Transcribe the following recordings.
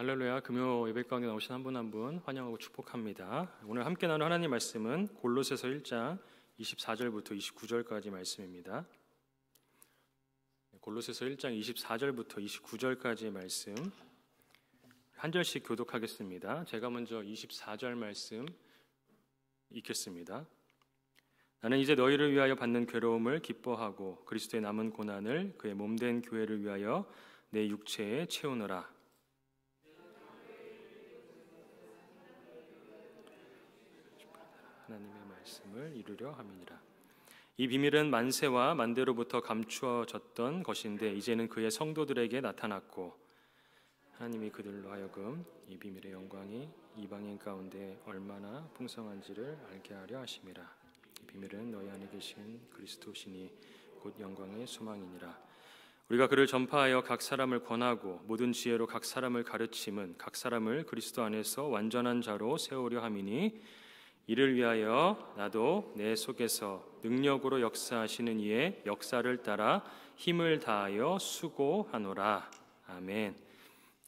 할렐루야. 금요 예배 가운데 나오신 한 분 한 분 환영하고 축복합니다. 오늘 함께 나눌 하나님 말씀은 골로새서 1장 24절부터 29절까지 말씀입니다. 골로새서 1장 24절부터 29절까지의 말씀 한 절씩 교독하겠습니다. 제가 먼저 24절 말씀 읽겠습니다. 나는 이제 너희를 위하여 받는 괴로움을 기뻐하고 그리스도의 남은 고난을 그의 몸된 교회를 위하여 내 육체에 채우노라. 하나님의 말씀을 이루려 함이니라. 이 비밀은 만세와 만대로부터 감추어졌던 것인데 이제는 그의 성도들에게 나타났고 하나님이 그들로 하여금 이 비밀의 영광이 이방인 가운데 얼마나 풍성한지를 알게 하려 하심이라. 이 비밀은 너희 안에 계신 그리스도시니 곧 영광의 소망이니라. 우리가 그를 전파하여 각 사람을 권하고 모든 지혜로 각 사람을 가르침은 각 사람을 그리스도 안에서 완전한 자로 세우려 함이니 이를 위하여 나도 내 속에서 능력으로 역사하시는 이의 역사를 따라 힘을 다하여 수고하노라. 아멘.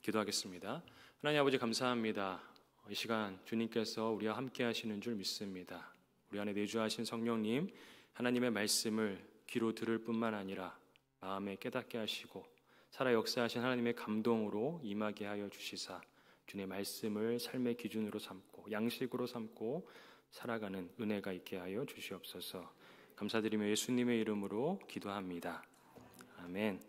기도하겠습니다. 하나님 아버지 감사합니다. 이 시간 주님께서 우리와 함께 하시는 줄 믿습니다. 우리 안에 내주하신 성령님, 하나님의 말씀을 귀로 들을 뿐만 아니라 마음에 깨닫게 하시고 살아 역사하신 하나님의 감동으로 임하게 하여 주시사 주님의 말씀을 삶의 기준으로 삼고 양식으로 삼고 살아가는 은혜가 있게 하여 주시옵소서. 감사드리며 예수님의 이름으로 기도합니다. 아멘.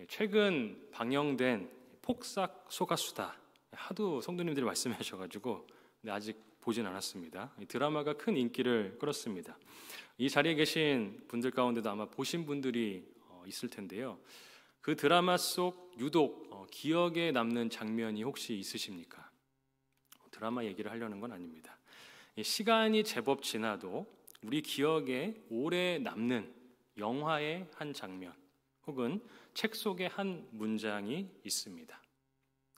최근 방영된 폭삭 소가수다, 하도 성도님들이 말씀하셔가지고 근데 아직 보진 않았습니다. 이 드라마가 큰 인기를 끌었습니다. 이 자리에 계신 분들 가운데도 아마 보신 분들이 있을 텐데요. 그 드라마 속 유독 기억에 남는 장면이 혹시 있으십니까? 드라마 얘기를 하려는 건 아닙니다. 시간이 제법 지나도 우리 기억에 오래 남는 영화의 한 장면 혹은 책 속의 한 문장이 있습니다.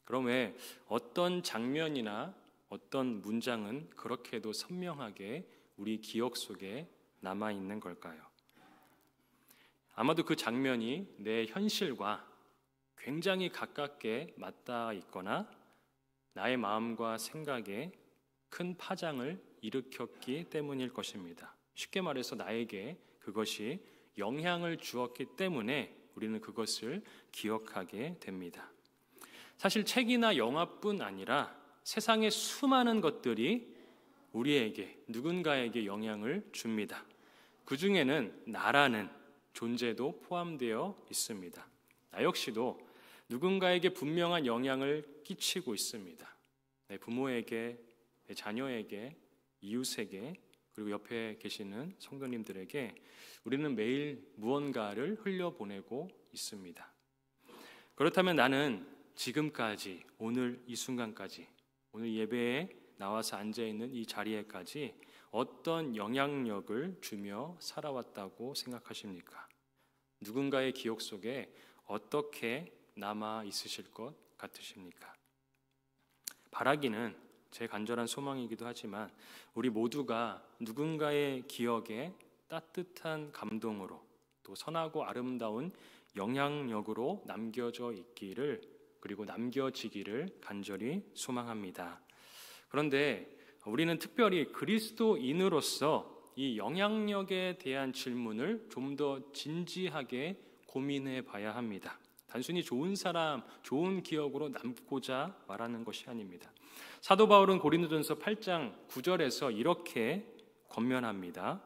그럼 왜 어떤 장면이나 어떤 문장은 그렇게도 선명하게 우리 기억 속에 남아있는 걸까요? 아마도 그 장면이 내 현실과 굉장히 가깝게 맞닿아 있거나 나의 마음과 생각에 큰 파장을 일으켰기 때문일 것입니다. 쉽게 말해서 나에게 그것이 영향을 주었기 때문에 우리는 그것을 기억하게 됩니다. 사실 책이나 영화뿐 아니라 세상의 수많은 것들이 우리에게 누군가에게 영향을 줍니다. 그 중에는 나라는 존재도 포함되어 있습니다. 나 역시도 누군가에게 분명한 영향을 끼치고 있습니다. 내 부모에게, 내 자녀에게, 이웃에게, 그리고 옆에 계시는 성도님들에게 우리는 매일 무언가를 흘려보내고 있습니다. 그렇다면 나는 지금까지, 오늘 이 순간까지, 오늘 예배에 나와서 앉아있는 이 자리에까지 어떤 영향력을 주며 살아왔다고 생각하십니까? 누군가의 기억 속에 어떻게 남아 있으실 것 같으십니까? 바라기는 제 간절한 소망이기도 하지만 우리 모두가 누군가의 기억에 따뜻한 감동으로 또 선하고 아름다운 영향력으로 남겨져 있기를 그리고 남겨지기를 간절히 소망합니다. 그런데 우리는 특별히 그리스도인으로서 이 영향력에 대한 질문을 좀 더 진지하게 고민해 봐야 합니다. 단순히 좋은 사람, 좋은 기억으로 남고자 말하는 것이 아닙니다. 사도 바울은 고린도전서 8장 9절에서 이렇게 권면합니다.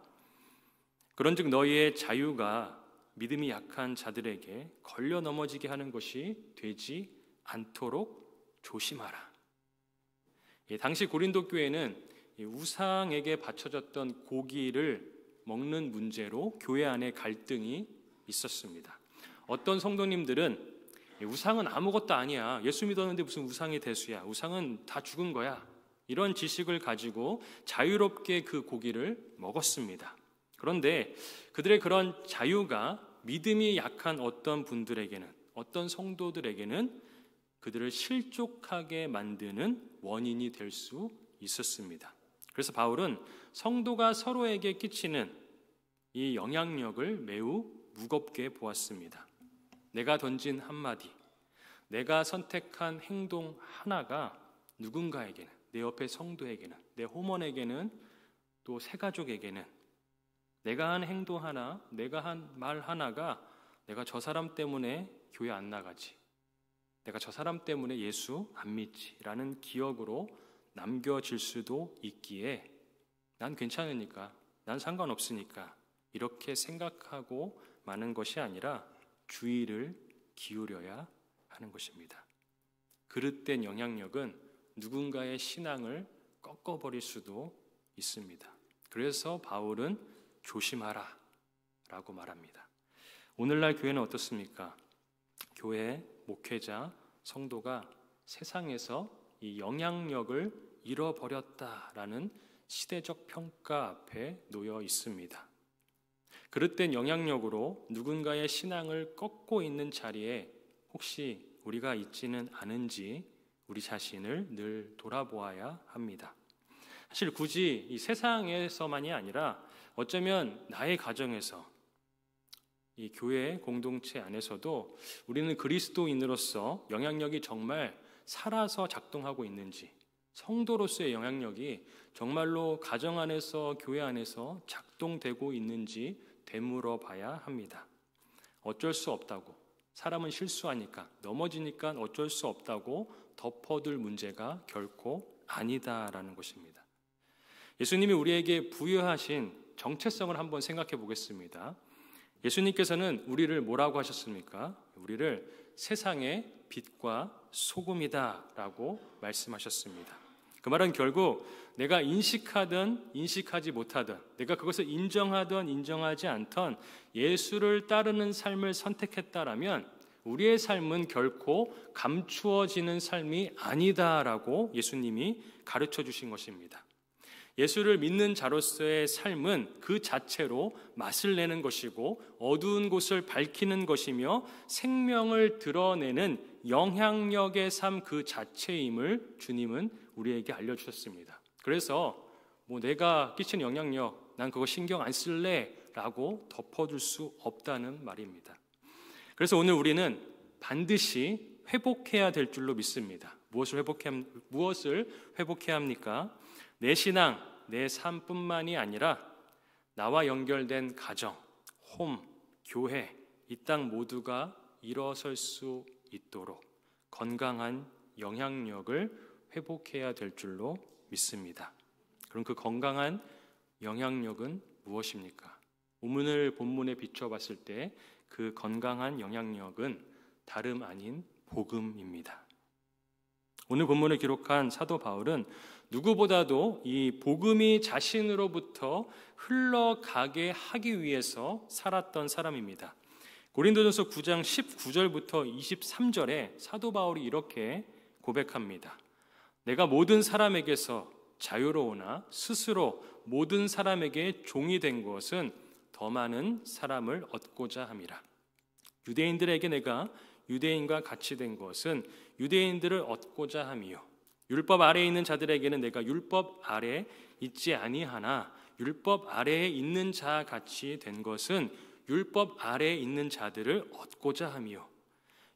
그런즉 너희의 자유가 믿음이 약한 자들에게 걸려 넘어지게 하는 것이 되지 않도록 조심하라. 당시 고린도 교회는 우상에게 바쳐졌던 고기를 먹는 문제로 교회 안에 갈등이 있었습니다. 어떤 성도님들은 우상은 아무것도 아니야, 예수 믿었는데 무슨 우상이 대수야, 우상은 다 죽은 거야, 이런 지식을 가지고 자유롭게 그 고기를 먹었습니다. 그런데 그들의 그런 자유가 믿음이 약한 어떤 분들에게는, 어떤 성도들에게는 그들을 실족하게 만드는 원인이 될 수 있었습니다. 그래서 바울은 성도가 서로에게 끼치는 이 영향력을 매우 무겁게 보았습니다. 내가 던진 한마디, 내가 선택한 행동 하나가 누군가에게는, 내 옆에 성도에게는, 내 호mon에게는, 또 새가족에게는 내가 한 행동 하나, 내가 한 말 하나가 내가 저 사람 때문에 교회 안 나가지, 내가 저 사람 때문에 예수 안 믿지 라는 기억으로 남겨질 수도 있기에 난 괜찮으니까, 난 상관없으니까 이렇게 생각하고 마는 것이 아니라 주의를 기울여야 하는 것입니다. 그릇된 영향력은 누군가의 신앙을 꺾어버릴 수도 있습니다. 그래서 바울은 조심하라 라고 말합니다. 오늘날 교회는 어떻습니까? 교회, 목회자, 성도가 세상에서 이 영향력을 잃어버렸다라는 시대적 평가 앞에 놓여 있습니다. 그릇된 영향력으로 누군가의 신앙을 꺾고 있는 자리에 혹시 우리가 있지는 않은지 우리 자신을 늘 돌아보아야 합니다. 사실 굳이 이 세상에서만이 아니라 어쩌면 나의 가정에서, 이 교회 공동체 안에서도 우리는 그리스도인으로서 영향력이 정말 살아서 작동하고 있는지, 성도로서의 영향력이 정말로 가정 안에서, 교회 안에서 작동되고 있는지 되물어 봐야 합니다. 어쩔 수 없다고, 사람은 실수하니까, 넘어지니까 어쩔 수 없다고 덮어둘 문제가 결코 아니다라는 것입니다. 예수님이 우리에게 부여하신 정체성을 한번 생각해 보겠습니다. 예수님께서는 우리를 뭐라고 하셨습니까? 우리를 세상의 빛과 소금이다 라고 말씀하셨습니다. 그 말은 결국 내가 인식하든 인식하지 못하든, 내가 그것을 인정하든 인정하지 않든 예수를 따르는 삶을 선택했다라면 우리의 삶은 결코 감추어지는 삶이 아니다라고 예수님이 가르쳐 주신 것입니다. 예수를 믿는 자로서의 삶은 그 자체로 맛을 내는 것이고 어두운 곳을 밝히는 것이며 생명을 드러내는 영향력의 삶 그 자체임을 주님은 우리에게 알려주셨습니다. 그래서 내가 끼치는 영향력, 난 그거 신경 안 쓸래 라고 덮어둘 수 없다는 말입니다. 그래서 오늘 우리는 반드시 회복해야 될 줄로 믿습니다. 무엇을 회복해야 합니까? 내 신앙, 내 삶뿐만이 아니라 나와 연결된 가정, 홈, 교회, 이 땅 모두가 일어설 수 있도록 건강한 영향력을 회복해야 될 줄로 믿습니다. 그럼 그 건강한 영향력은 무엇입니까? 오늘 본문에 비춰봤을 때 그 건강한 영향력은 다름 아닌 복음입니다. 오늘 본문을 기록한 사도 바울은 누구보다도 이 복음이 자신으로부터 흘러가게 하기 위해서 살았던 사람입니다. 고린도전서 9장 19절부터 23절에 사도 바울이 이렇게 고백합니다. 내가 모든 사람에게서 자유로우나 스스로 모든 사람에게 종이 된 것은 더 많은 사람을 얻고자 함이라. 유대인들에게 내가 유대인과 같이 된 것은 유대인들을 얻고자 함이요, 율법 아래에 있는 자들에게는 내가 율법 아래에 있지 아니하나 율법 아래에 있는 자 같이 된 것은 율법 아래에 있는 자들을 얻고자 함이요,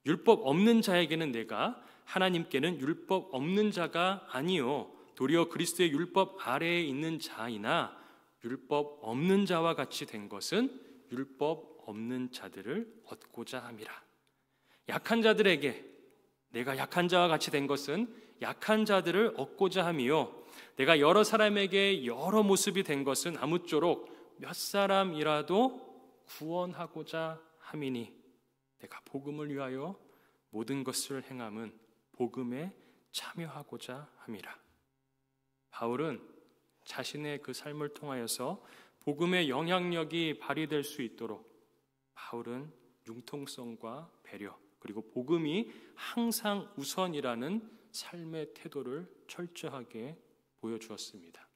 율법 없는 자에게는 내가 하나님께는 율법 없는 자가 아니요 도리어 그리스도의 율법 아래에 있는 자이나 율법 없는 자와 같이 된 것은 율법 없는 자들을 얻고자 함이라. 약한 자들에게 내가 약한 자와 같이 된 것은 약한 자들을 얻고자 함이요, 내가 여러 사람에게 여러 모습이 된 것은 아무쪼록 몇 사람이라도 구원하고자 함이니 내가 복음을 위하여 모든 것을 행함은 복음에 참여하고자 함이라. 바울은 자신의 그 삶을 통하여서 복음의 영향력이 발휘될 수 있도록 바울은 융통성과 배려, 그리고 복음이 항상 우선이라는 삶의 태도를 철저하게 보여주었습니다.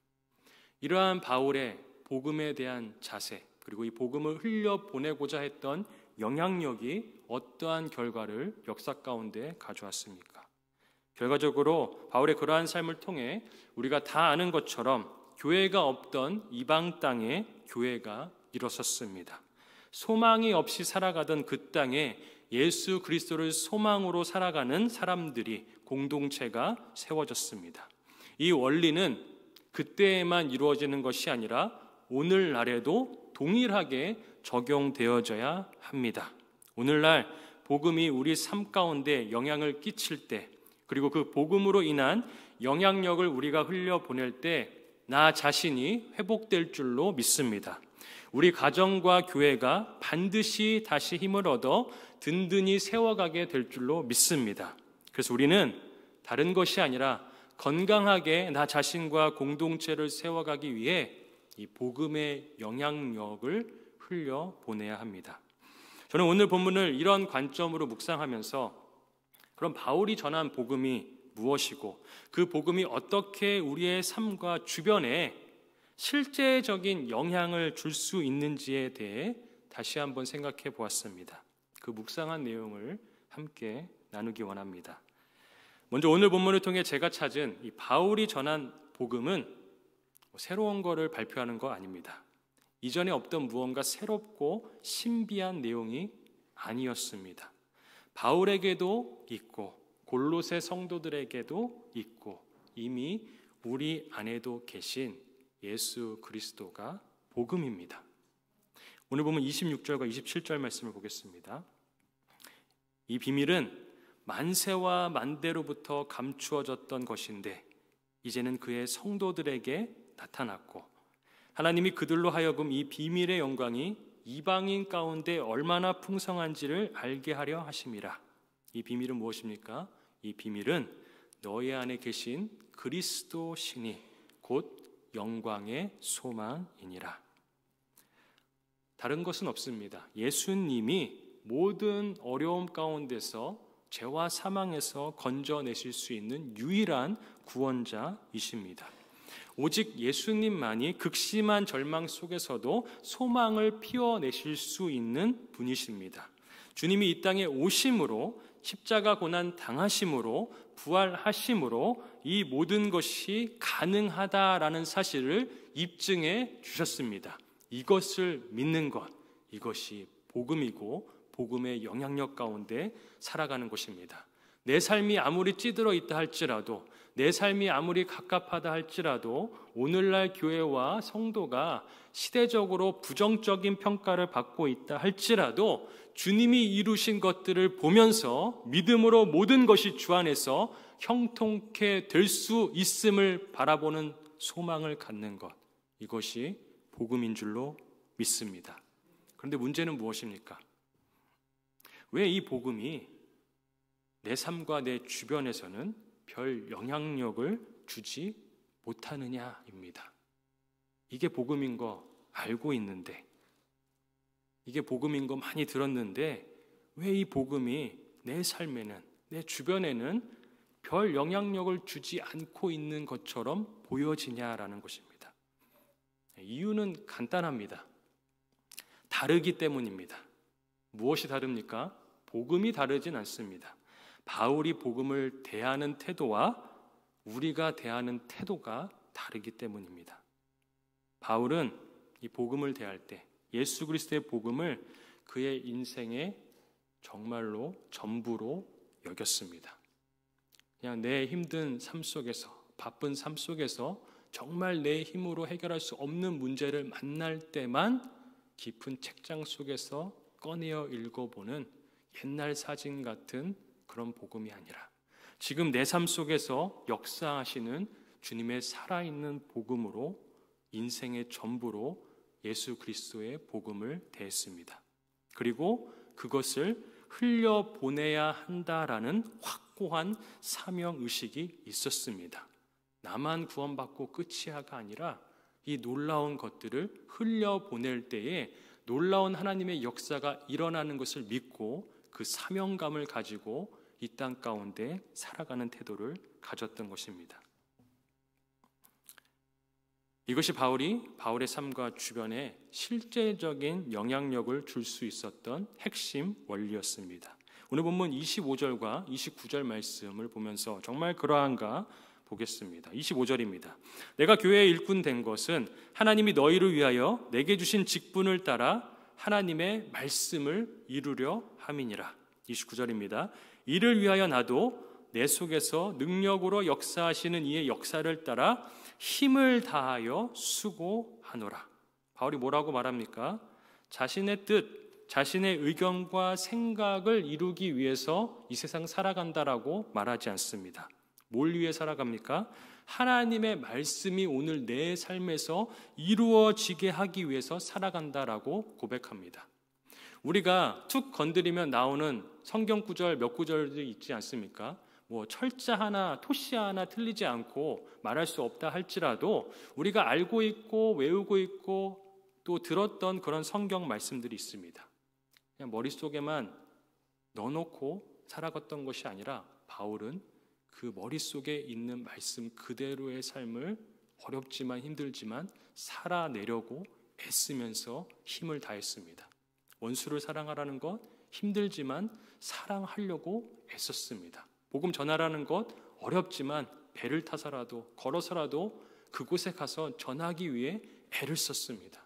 이러한 바울의 복음에 대한 자세, 그리고 이 복음을 흘려보내고자 했던 영향력이 어떠한 결과를 역사 가운데 가져왔습니까? 결과적으로 바울의 그러한 삶을 통해 우리가 다 아는 것처럼 교회가 없던 이방 땅에 교회가 일어섰습니다. 소망이 없이 살아가던 그 땅에 예수 그리스도를 소망으로 살아가는 사람들이 공동체가 세워졌습니다. 이 원리는 그때에만 이루어지는 것이 아니라 오늘날에도 동일하게 적용되어져야 합니다. 오늘날 복음이 우리 삶 가운데 영향을 끼칠 때, 그리고 그 복음으로 인한 영향력을 우리가 흘려보낼 때 나 자신이 회복될 줄로 믿습니다. 우리 가정과 교회가 반드시 다시 힘을 얻어 든든히 세워가게 될 줄로 믿습니다. 그래서 우리는 다른 것이 아니라 건강하게 나 자신과 공동체를 세워가기 위해 이 복음의 영향력을 흘려보내야 합니다. 저는 오늘 본문을 이런 관점으로 묵상하면서 그럼 바울이 전한 복음이 무엇이고 그 복음이 어떻게 우리의 삶과 주변에 실제적인 영향을 줄 수 있는지에 대해 다시 한번 생각해 보았습니다. 그 묵상한 내용을 함께 나누기 원합니다. 먼저 오늘 본문을 통해 제가 찾은 이 바울이 전한 복음은 새로운 것을 발표하는 거 아닙니다. 이전에 없던 무언가 새롭고 신비한 내용이 아니었습니다. 바울에게도 있고 골로새 성도들에게도 있고 이미 우리 안에도 계신 예수 그리스도가 복음입니다. 오늘 보면 26절과 27절 말씀을 보겠습니다. 이 비밀은 만세와 만대로부터 감추어졌던 것인데 이제는 그의 성도들에게 나타났고 하나님이 그들로 하여금 이 비밀의 영광이 이방인 가운데 얼마나 풍성한지를 알게 하려 하심이라. 이 비밀은 무엇입니까? 이 비밀은 너희 안에 계신 그리스도 신이 곧 영광의 소망이니라. 다른 것은 없습니다. 예수님이 모든 어려움 가운데서 죄와 사망에서 건져내실 수 있는 유일한 구원자이십니다. 오직 예수님만이 극심한 절망 속에서도 소망을 피워내실 수 있는 분이십니다. 주님이 이 땅에 오심으로 십자가 고난 당하심으로 부활하심으로 이 모든 것이 가능하다라는 사실을 입증해 주셨습니다. 이것을 믿는 것, 이것이 복음이고 복음의 영향력 가운데 살아가는 것입니다. 내 삶이 아무리 찌들어 있다 할지라도, 내 삶이 아무리 갑갑하다 할지라도 오늘날 교회와 성도가 시대적으로 부정적인 평가를 받고 있다 할지라도 주님이 이루신 것들을 보면서 믿음으로 모든 것이 주 안에서 형통케 될 수 있음을 바라보는 소망을 갖는 것, 이것이 복음인 줄로 믿습니다. 그런데 문제는 무엇입니까? 왜 이 복음이 내 삶과 내 주변에서는 별 영향력을 주지 못하느냐입니다. 이게 복음인 거 알고 있는데, 이게 복음인 거 많이 들었는데 왜 이 복음이 내 삶에는, 내 주변에는 별 영향력을 주지 않고 있는 것처럼 보여지냐라는 것입니다. 이유는 간단합니다. 다르기 때문입니다. 무엇이 다릅니까? 복음이 다르진 않습니다. 바울이 복음을 대하는 태도와 우리가 대하는 태도가 다르기 때문입니다. 바울은 이 복음을 대할 때 예수 그리스도의 복음을 그의 인생의 정말로 전부로 여겼습니다. 그냥 내 힘든 삶 속에서, 바쁜 삶 속에서 정말 내 힘으로 해결할 수 없는 문제를 만날 때만 깊은 책장 속에서 꺼내어 읽어보는 옛날 사진 같은 그런 복음이 아니라 지금 내 삶 속에서 역사하시는 주님의 살아있는 복음으로 인생의 전부로 예수 그리스도의 복음을 대했습니다. 그리고 그것을 흘려보내야 한다라는 확고한 사명의식이 있었습니다. 나만 구원받고 끝이야가 아니라 이 놀라운 것들을 흘려보낼 때에 놀라운 하나님의 역사가 일어나는 것을 믿고 그 사명감을 가지고 이 땅 가운데 살아가는 태도를 가졌던 것입니다. 이것이 바울의 삶과 주변에 실제적인 영향력을 줄 수 있었던 핵심 원리였습니다. 오늘 본문 25절과 29절 말씀을 보면서 정말 그러한가 보겠습니다. 25절입니다. 내가 교회의 일꾼 된 것은 하나님이 너희를 위하여 내게 주신 직분을 따라 하나님의 말씀을 이루려 함이니라. 29절입니다. 이를 위하여 나도 내 속에서 능력으로 역사하시는 이의 역사를 따라 힘을 다하여 수고하노라. 바울이 뭐라고 말합니까? 자신의 뜻, 자신의 의견과 생각을 이루기 위해서 이 세상 살아간다라고 말하지 않습니다. 뭘 위해 살아갑니까? 하나님의 말씀이 오늘 내 삶에서 이루어지게 하기 위해서 살아간다라고 고백합니다. 우리가 툭 건드리면 나오는 성경 구절 몇 구절이 있지 않습니까? 뭐 철자 하나, 토시 하나 틀리지 않고 말할 수 없다 할지라도 우리가 알고 있고 외우고 있고 또 들었던 그런 성경 말씀들이 있습니다. 그냥 머릿속에만 넣어놓고 살아갔던 것이 아니라 바울은 그 머릿속에 있는 말씀 그대로의 삶을 어렵지만 힘들지만 살아내려고 애쓰면서 힘을 다했습니다. 원수를 사랑하라는 것 힘들지만 사랑하려고 애썼습니다. 복음 전하라는 것 어렵지만 배를 타서라도 걸어서라도 그곳에 가서 전하기 위해 애를 썼습니다.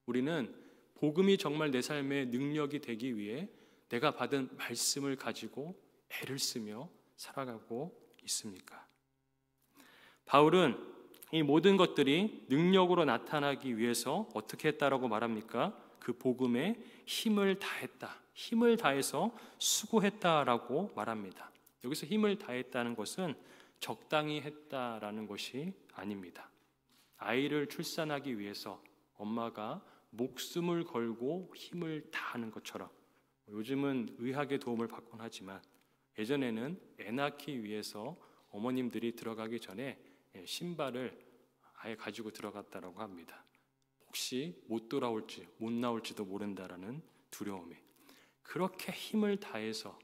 우리는 복음이 정말 내 삶의 능력이 되기 위해 내가 받은 말씀을 가지고 애를 쓰며 살아가고 있습니까? 바울은 이 모든 것들이 능력으로 나타나기 위해서 어떻게 했다라고 말합니까? 그 복음에 힘을 다했다. 힘을 다해서 수고했다라고 말합니다. 여기서 힘을 다했다는 것은 적당히 했다라는 것이 아닙니다. 아이를 출산하기 위해서 엄마가 목숨을 걸고 힘을 다하는 것처럼 요즘은 의학의 도움을 받곤 하지만 예전에는 애 낳기 위해서 어머님들이 들어가기 전에 신발을 아예 가지고 들어갔다라고 합니다. 혹시 못 돌아올지 못 나올지도 모른다라는 두려움에 그렇게 힘을 다해서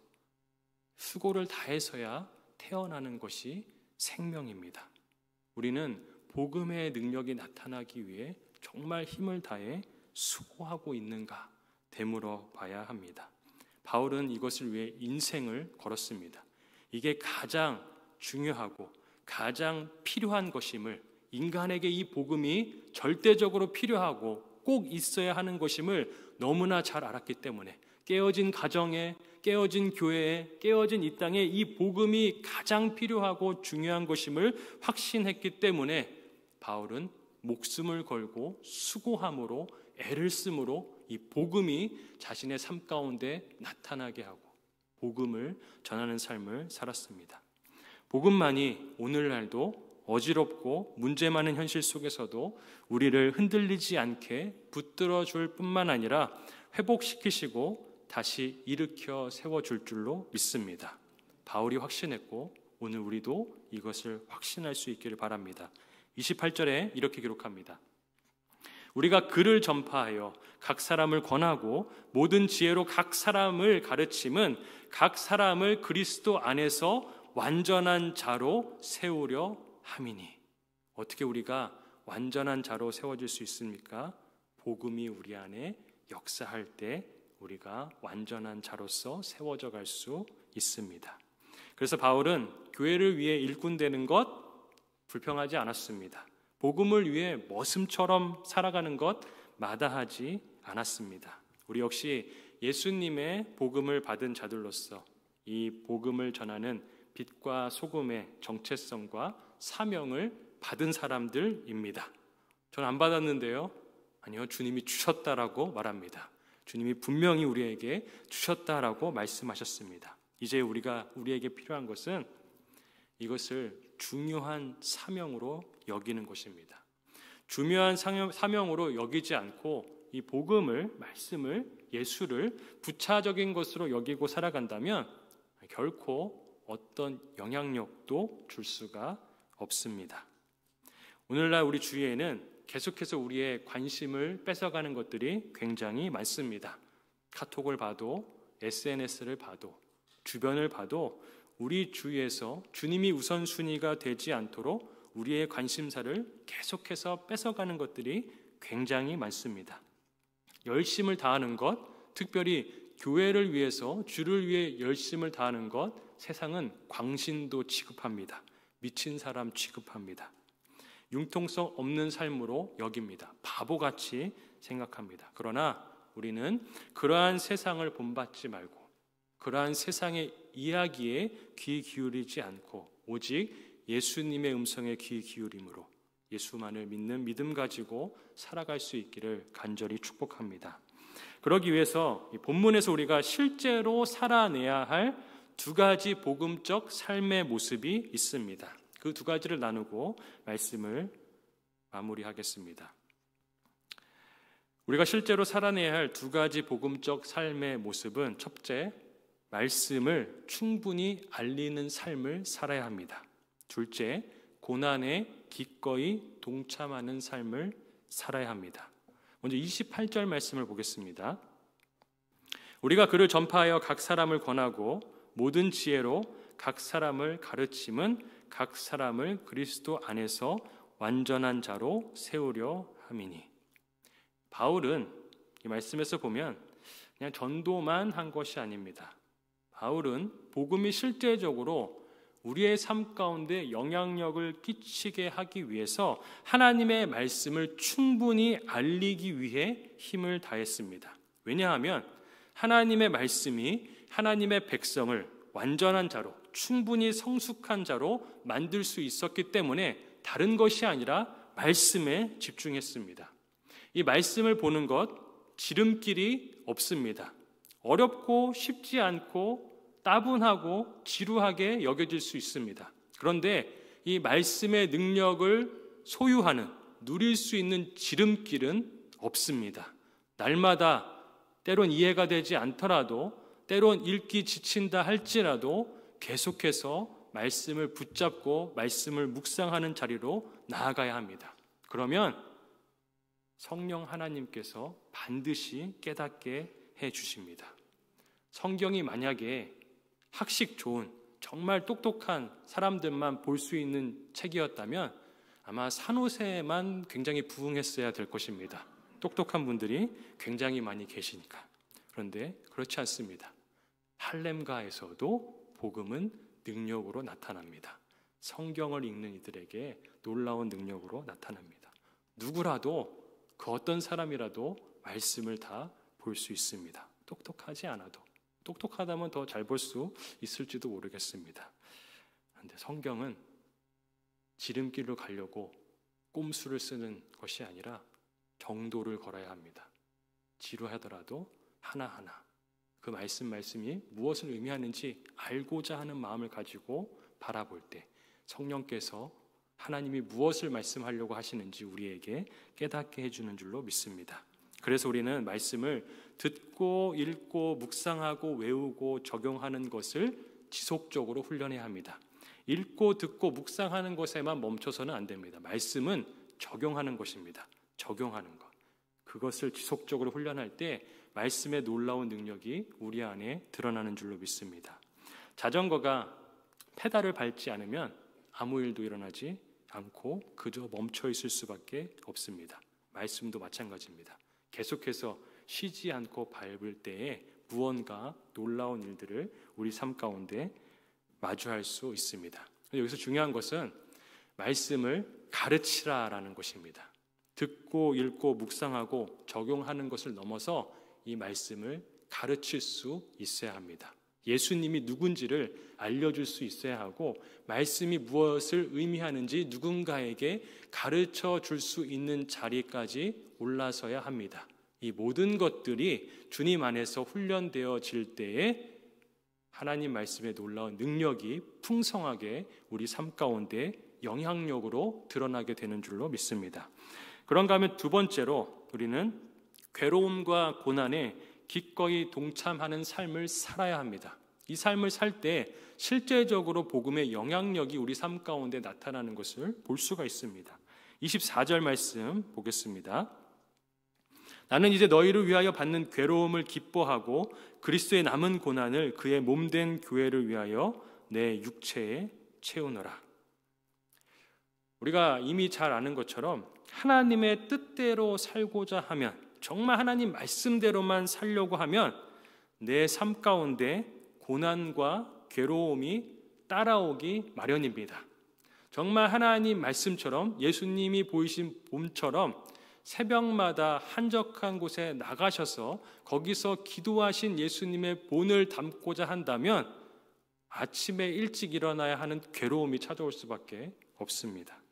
수고를 다해서야 태어나는 것이 생명입니다. 우리는 복음의 능력이 나타나기 위해 정말 힘을 다해 수고하고 있는가 되물어 봐야 합니다. 바울은 이것을 위해 인생을 걸었습니다. 이게 가장 중요하고 가장 필요한 것임을, 인간에게 이 복음이 절대적으로 필요하고 꼭 있어야 하는 것임을 너무나 잘 알았기 때문에 깨어진 가정에, 깨어진 교회에, 깨어진 이 땅에 이 복음이 가장 필요하고 중요한 것임을 확신했기 때문에 바울은 목숨을 걸고 수고함으로 애를 쓰므로 이 복음이 자신의 삶 가운데 나타나게 하고 복음을 전하는 삶을 살았습니다. 복음만이 오늘날도 어지럽고 문제 많은 현실 속에서도 우리를 흔들리지 않게 붙들어 줄 뿐만 아니라 회복시키시고 다시 일으켜 세워줄 줄로 믿습니다. 바울이 확신했고 오늘 우리도 이것을 확신할 수 있기를 바랍니다. 28절에 이렇게 기록합니다. 우리가 글을 전파하여 각 사람을 권하고 모든 지혜로 각 사람을 가르침은 각 사람을 그리스도 안에서 완전한 자로 세우려 함이니. 어떻게 우리가 완전한 자로 세워질 수 있습니까? 복음이 우리 안에 역사할 때 우리가 완전한 자로서 세워져 갈 수 있습니다. 그래서 바울은 교회를 위해 일꾼 되는 것 불평하지 않았습니다. 복음을 위해 머슴처럼 살아가는 것 마다하지 않았습니다. 우리 역시 예수님의 복음을 받은 자들로서 이 복음을 전하는 빛과 소금의 정체성과 사명을 받은 사람들입니다. 저는 안 받았는데요. 아니요, 주님이 주셨다라고 말합니다. 주님이 분명히 우리에게 주셨다라고 말씀하셨습니다. 이제 우리에게 필요한 것은 이것을 중요한 사명으로 여기는 것입니다. 중요한 사명으로 여기지 않고 이 복음을, 말씀을, 예수를 부차적인 것으로 여기고 살아간다면 결코 어떤 영향력도 줄 수가 없습니다. 오늘날 우리 주위에는 계속해서 우리의 관심을 뺏어가는 것들이 굉장히 많습니다. 카톡을 봐도 SNS를 봐도 주변을 봐도 우리 주위에서 주님이 우선순위가 되지 않도록 우리의 관심사를 계속해서 뺏어가는 것들이 굉장히 많습니다. 열심을 다하는 것, 특별히 교회를 위해서 주를 위해 열심을 다하는 것, 세상은 광신도 취급합니다. 미친 사람 취급합니다. 융통성 없는 삶으로 여깁니다. 바보같이 생각합니다. 그러나 우리는 그러한 세상을 본받지 말고 그러한 세상의 이야기에 귀 기울이지 않고 오직 예수님의 음성에 귀 기울임으로 예수만을 믿는 믿음 가지고 살아갈 수 있기를 간절히 축복합니다. 그러기 위해서 이 본문에서 우리가 실제로 살아내야 할 두 가지 복음적 삶의 모습이 있습니다. 그 두 가지를 나누고 말씀을 마무리하겠습니다. 우리가 실제로 살아내야 할 두 가지 복음적 삶의 모습은 첫째, 말씀을 충분히 알리는 삶을 살아야 합니다. 둘째, 고난에 기꺼이 동참하는 삶을 살아야 합니다. 먼저 28절 말씀을 보겠습니다. 우리가 그를 전파하여 각 사람을 권하고 모든 지혜로 각 사람을 가르침은 각 사람을 그리스도 안에서 완전한 자로 세우려 함이니. 바울은 이 말씀에서 보면 그냥 전도만 한 것이 아닙니다. 바울은 복음이 실제적으로 우리의 삶 가운데 영향력을 끼치게 하기 위해서 하나님의 말씀을 충분히 알리기 위해 힘을 다했습니다. 왜냐하면 하나님의 말씀이 하나님의 백성을 완전한 자로, 충분히 성숙한 자로 만들 수 있었기 때문에 다른 것이 아니라 말씀에 집중했습니다. 이 말씀을 보는 것, 지름길이 없습니다. 어렵고 쉽지 않고 따분하고 지루하게 여겨질 수 있습니다. 그런데 이 말씀의 능력을 소유하는, 누릴 수 있는 지름길은 없습니다. 날마다 때론 이해가 되지 않더라도, 때론 읽기 지친다 할지라도 계속해서 말씀을 붙잡고 말씀을 묵상하는 자리로 나아가야 합니다. 그러면 성령 하나님께서 반드시 깨닫게 해 주십니다. 성경이 만약에 학식 좋은, 정말 똑똑한 사람들만 볼 수 있는 책이었다면 아마 산호세만 굉장히 부흥했어야 될 것입니다. 똑똑한 분들이 굉장히 많이 계시니까. 그런데 그렇지 않습니다. 할렘가에서도 복음은 능력으로 나타납니다. 성경을 읽는 이들에게 놀라운 능력으로 나타납니다. 누구라도, 그 어떤 사람이라도 말씀을 다 볼 수 있습니다. 똑똑하지 않아도. 똑똑하다면 더 잘 볼 수 있을지도 모르겠습니다. 그런데 성경은 지름길로 가려고 꼼수를 쓰는 것이 아니라 정도를 걸어야 합니다. 지루하더라도 하나하나 그 말씀이 무엇을 의미하는지 알고자 하는 마음을 가지고 바라볼 때 성령께서 하나님이 무엇을 말씀하려고 하시는지 우리에게 깨닫게 해주는 줄로 믿습니다. 그래서 우리는 말씀을 듣고 읽고 묵상하고 외우고 적용하는 것을 지속적으로 훈련해야 합니다. 읽고 듣고 묵상하는 것에만 멈춰서는 안 됩니다. 말씀은 적용하는 것입니다. 적용하는 것. 그것을 지속적으로 훈련할 때 말씀의 놀라운 능력이 우리 안에 드러나는 줄로 믿습니다. 자전거가 페달을 밟지 않으면 아무 일도 일어나지 않고 그저 멈춰 있을 수밖에 없습니다. 말씀도 마찬가지입니다. 계속해서 쉬지 않고 밟을 때에 무언가 놀라운 일들을 우리 삶 가운데 마주할 수 있습니다. 여기서 중요한 것은 말씀을 가르치라라는 것입니다. 듣고 읽고 묵상하고 적용하는 것을 넘어서 이 말씀을 가르칠 수 있어야 합니다. 예수님이 누군지를 알려줄 수 있어야 하고 말씀이 무엇을 의미하는지 누군가에게 가르쳐 줄 수 있는 자리까지 올라서야 합니다. 이 모든 것들이 주님 안에서 훈련되어질 때에 하나님 말씀의 놀라운 능력이 풍성하게 우리 삶 가운데 영향력으로 드러나게 되는 줄로 믿습니다. 그런가 하면 두 번째로 우리는 괴로움과 고난에 기꺼이 동참하는 삶을 살아야 합니다. 이 삶을 살 때 실제적으로 복음의 영향력이 우리 삶 가운데 나타나는 것을 볼 수가 있습니다. 24절 말씀 보겠습니다. 나는 이제 너희를 위하여 받는 괴로움을 기뻐하고 그리스도의 남은 고난을 그의 몸된 교회를 위하여 내 육체에 채우노라. 우리가 이미 잘 아는 것처럼 하나님의 뜻대로 살고자 하면, 정말 하나님 말씀대로만 살려고 하면 내 삶 가운데 고난과 괴로움이 따라오기 마련입니다. 정말 하나님 말씀처럼 예수님이 보이신 봄처럼 새벽마다 한적한 곳에 나가셔서 거기서 기도하신 예수님의 본을 담고자 한다면 아침에 일찍 일어나야 하는 괴로움이 찾아올 수밖에 없습니다.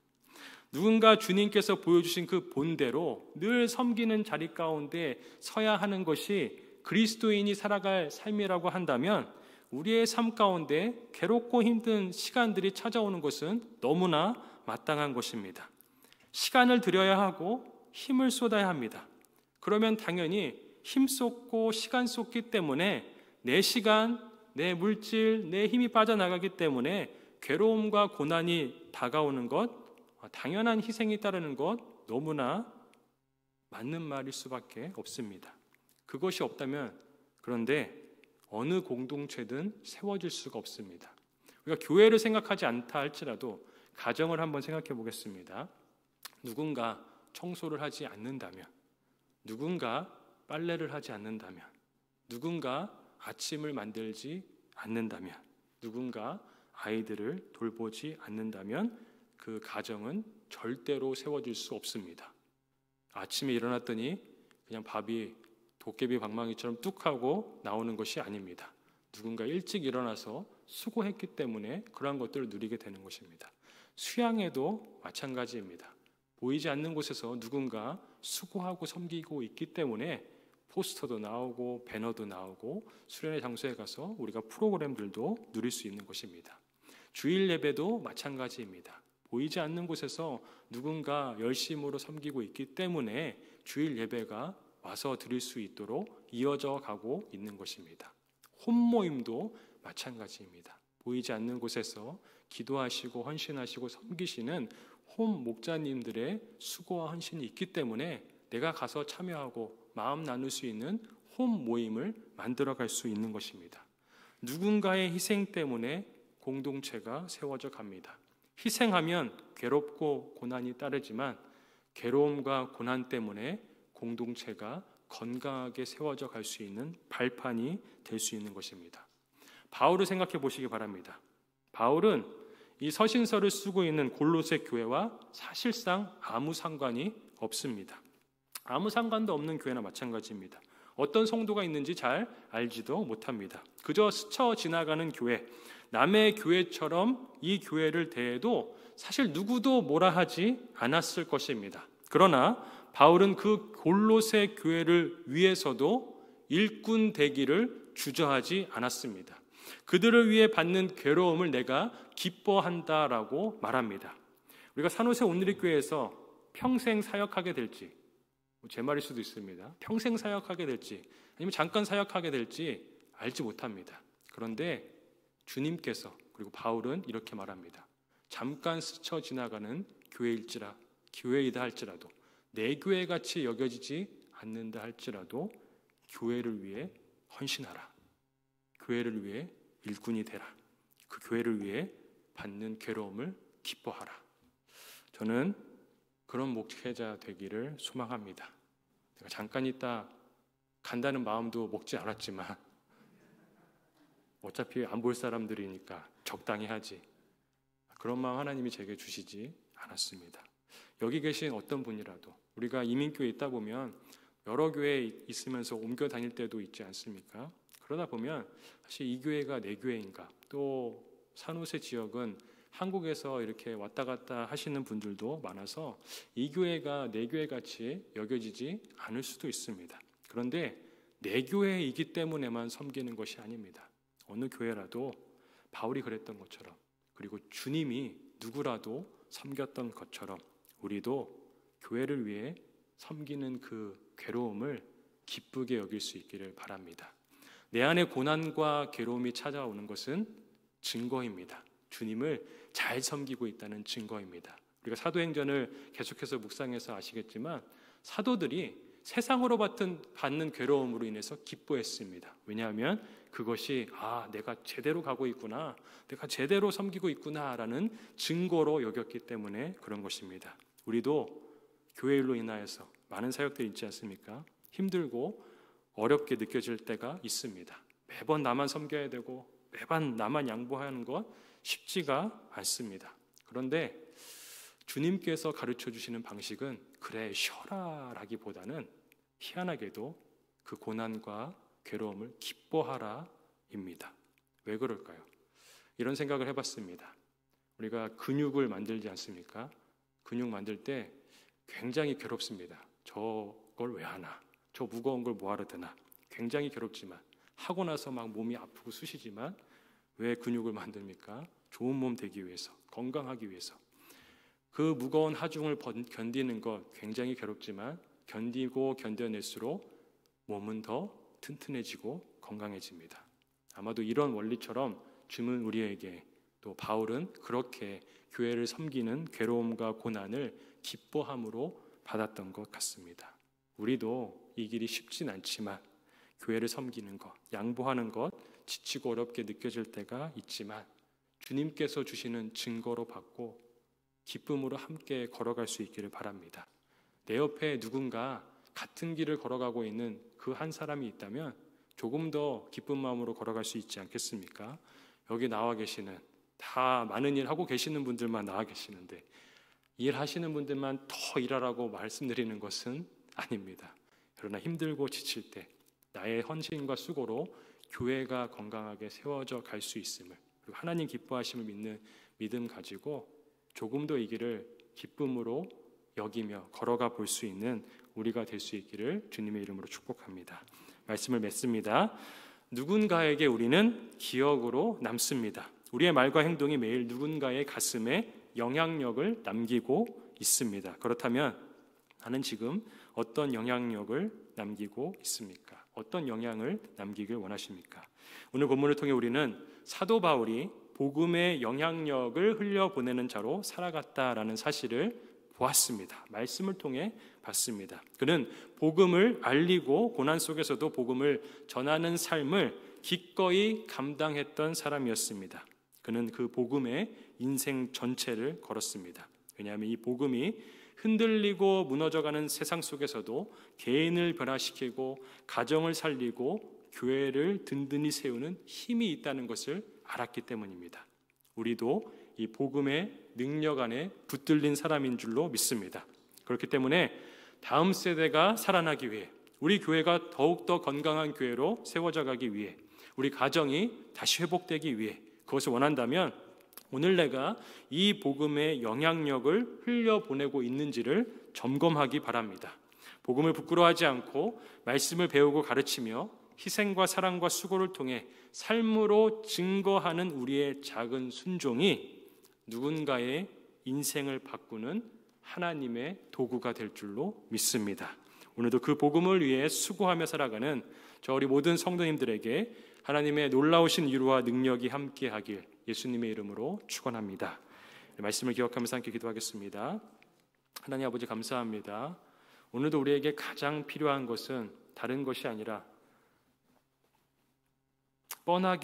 누군가 주님께서 보여주신 그 본대로 늘 섬기는 자리 가운데 서야 하는 것이 그리스도인이 살아갈 삶이라고 한다면 우리의 삶 가운데 괴롭고 힘든 시간들이 찾아오는 것은 너무나 마땅한 것입니다. 시간을 들여야 하고 힘을 쏟아야 합니다. 그러면 당연히 힘 쏟고 시간 쏟기 때문에 내 시간, 내 물질, 내 힘이 빠져나가기 때문에 괴로움과 고난이 다가오는 것, 당연한 희생이 따르는 것 너무나 맞는 말일 수밖에 없습니다. 그것이 없다면 그런데 어느 공동체든 세워질 수가 없습니다. 우리가 교회를 생각하지 않다 할지라도 가정을 한번 생각해 보겠습니다. 누군가 청소를 하지 않는다면, 누군가 빨래를 하지 않는다면, 누군가 아침을 만들지 않는다면, 누군가 아이들을 돌보지 않는다면 그 가정은 절대로 세워질 수 없습니다. 아침에 일어났더니 그냥 밥이 도깨비 방망이처럼 뚝 하고 나오는 것이 아닙니다. 누군가 일찍 일어나서 수고했기 때문에 그러한 것들을 누리게 되는 것입니다. 수양에도 마찬가지입니다. 보이지 않는 곳에서 누군가 수고하고 섬기고 있기 때문에 포스터도 나오고 배너도 나오고 수련회 장소에 가서 우리가 프로그램들도 누릴 수 있는 것입니다. 주일 예배도 마찬가지입니다. 보이지 않는 곳에서 누군가 열심으로 섬기고 있기 때문에 주일 예배가 와서 드릴 수 있도록 이어져 가고 있는 것입니다. 혼모임도 마찬가지입니다. 보이지 않는 곳에서 기도하시고 헌신하시고 섬기시는 홈 목자님들의 수고와 헌신이 있기 때문에 내가 가서 참여하고 마음 나눌 수 있는 홈 모임을 만들어갈 수 있는 것입니다. 누군가의 희생 때문에 공동체가 세워져 갑니다. 희생하면 괴롭고 고난이 따르지만 괴로움과 고난 때문에 공동체가 건강하게 세워져 갈 수 있는 발판이 될 수 있는 것입니다. 바울을 생각해 보시기 바랍니다. 바울은 이 서신서를 쓰고 있는 골로새 교회와 사실상 아무 상관이 없습니다. 아무 상관도 없는 교회나 마찬가지입니다. 어떤 성도가 있는지 잘 알지도 못합니다. 그저 스쳐 지나가는 교회, 남의 교회처럼 이 교회를 대해도 사실 누구도 뭐라 하지 않았을 것입니다. 그러나 바울은 그 골로새 교회를 위해서도 일꾼 되기를 주저하지 않았습니다. 그들을 위해 받는 괴로움을 내가 기뻐한다라고 말합니다. 우리가 산호세 온누리교회에서 평생 사역하게 될지, 제 말일 수도 있습니다. 평생 사역하게 될지 아니면 잠깐 사역하게 될지 알지 못합니다. 그런데 주님께서 그리고 바울은 이렇게 말합니다. 잠깐 스쳐 지나가는 교회이다 할지라도 내 교회같이 여겨지지 않는다 할지라도 교회를 위해 헌신하라. 교회를 위해 일꾼이 되라. 그 교회를 위해 받는 괴로움을 기뻐하라. 저는 그런 목회자 되기를 소망합니다. 내가 잠깐 있다 간다는 마음도 먹지 않았지만 어차피 안 볼 사람들이니까 적당히 하지. 그런 마음 하나님이 제게 주시지 않았습니다. 여기 계신 어떤 분이라도 우리가 이민교회에 있다 보면 여러 교회에 있으면서 옮겨 다닐 때도 있지 않습니까? 그러다 보면 사실 이 교회가 내 교회인가, 또 산호세 지역은 한국에서 이렇게 왔다 갔다 하시는 분들도 많아서 이 교회가 내 교회같이 여겨지지 않을 수도 있습니다. 그런데 내 교회이기 때문에만 섬기는 것이 아닙니다. 어느 교회라도 바울이 그랬던 것처럼, 그리고 주님이 누구라도 섬겼던 것처럼 우리도 교회를 위해 섬기는 그 괴로움을 기쁘게 여길 수 있기를 바랍니다. 내 안에 고난과 괴로움이 찾아오는 것은 증거입니다. 주님을 잘 섬기고 있다는 증거입니다. 우리가 사도행전을 계속해서 묵상해서 아시겠지만 사도들이 세상으로 받는 괴로움으로 인해서 기뻐했습니다. 왜냐하면 그것이 내가 제대로 가고 있구나, 내가 제대로 섬기고 있구나라는 증거로 여겼기 때문에 그런 것입니다. 우리도 교회 일로 인하여서 많은 사역들이 있지 않습니까? 힘들고 어렵게 느껴질 때가 있습니다. 매번 나만 섬겨야 되고 매번 나만 양보하는 것 쉽지가 않습니다. 그런데 주님께서 가르쳐 주시는 방식은 그래 쉬어라 라기보다는 희한하게도 그 고난과 괴로움을 기뻐하라 입니다. 왜 그럴까요? 이런 생각을 해봤습니다. 우리가 근육을 만들지 않습니까? 근육 만들 때 굉장히 괴롭습니다. 저걸 왜 하나? 저 무거운 걸 뭐하러 드나? 굉장히 괴롭지만 하고 나서 막 몸이 아프고 쑤시지만 왜 근육을 만듭니까? 좋은 몸 되기 위해서, 건강하기 위해서. 그 무거운 하중을 견디는 것 굉장히 괴롭지만 견디고 견뎌낼수록 몸은 더 튼튼해지고 건강해집니다. 아마도 이런 원리처럼 주님은 우리에게, 또 바울은 그렇게 교회를 섬기는 괴로움과 고난을 기뻐함으로 받았던 것 같습니다. 우리도 이 길이 쉽진 않지만 교회를 섬기는 것, 양보하는 것 지치고 어렵게 느껴질 때가 있지만 주님께서 주시는 증거로 받고 기쁨으로 함께 걸어갈 수 있기를 바랍니다. 내 옆에 누군가 같은 길을 걸어가고 있는 그 한 사람이 있다면 조금 더 기쁜 마음으로 걸어갈 수 있지 않겠습니까? 여기 나와 계시는, 다 많은 일 하고 계시는 분들만 나와 계시는데 일하시는 분들만 더 일하라고 말씀드리는 것은 아닙니다. 그러나 힘들고 지칠 때 나의 헌신과 수고로 교회가 건강하게 세워져 갈 수 있음을, 그리고 하나님 기뻐하심을 믿는 믿음 가지고 조금 더 이 길을 기쁨으로 여기며 걸어가 볼 수 있는 우리가 될 수 있기를 주님의 이름으로 축복합니다. 말씀을 맺습니다. 누군가에게 우리는 기억으로 남습니다. 우리의 말과 행동이 매일 누군가의 가슴에 영향력을 남기고 있습니다. 그렇다면 나는 지금 어떤 영향력을 남기고 있습니까? 어떤 영향을 남기길 원하십니까? 오늘 본문을 통해 우리는 사도 바울이 복음의 영향력을 흘려보내는 자로 살아갔다라는 사실을 보았습니다. 말씀을 통해 봤습니다. 그는 복음을 알리고 고난 속에서도 복음을 전하는 삶을 기꺼이 감당했던 사람이었습니다. 그는 그 복음의 인생 전체를 걸었습니다. 왜냐하면 이 복음이 흔들리고 무너져가는 세상 속에서도 개인을 변화시키고 가정을 살리고 교회를 든든히 세우는 힘이 있다는 것을 알았기 때문입니다. 우리도 이 복음의 능력 안에 붙들린 사람인 줄로 믿습니다. 그렇기 때문에 다음 세대가 살아나기 위해, 우리 교회가 더욱더 건강한 교회로 세워져 가기 위해, 우리 가정이 다시 회복되기 위해 그것을 원한다면 오늘 내가 이 복음의 영향력을 흘려보내고 있는지를 점검하기 바랍니다. 복음을 부끄러워하지 않고 말씀을 배우고 가르치며 희생과 사랑과 수고를 통해 삶으로 증거하는 우리의 작은 순종이 누군가의 인생을 바꾸는 하나님의 도구가 될 줄로 믿습니다. 오늘도 그 복음을 위해 수고하며 살아가는 저 우리 모든 성도님들에게 하나님의 놀라우신 위로와 능력이 함께하길 예수님의 이름으로 축원합니다. 말씀을 기억하면서 함께 기도하겠습니다. 하나님 아버지 감사합니다. 오늘도 우리에게 가장 필요한 것은 다른 것이 아니라 뻔하게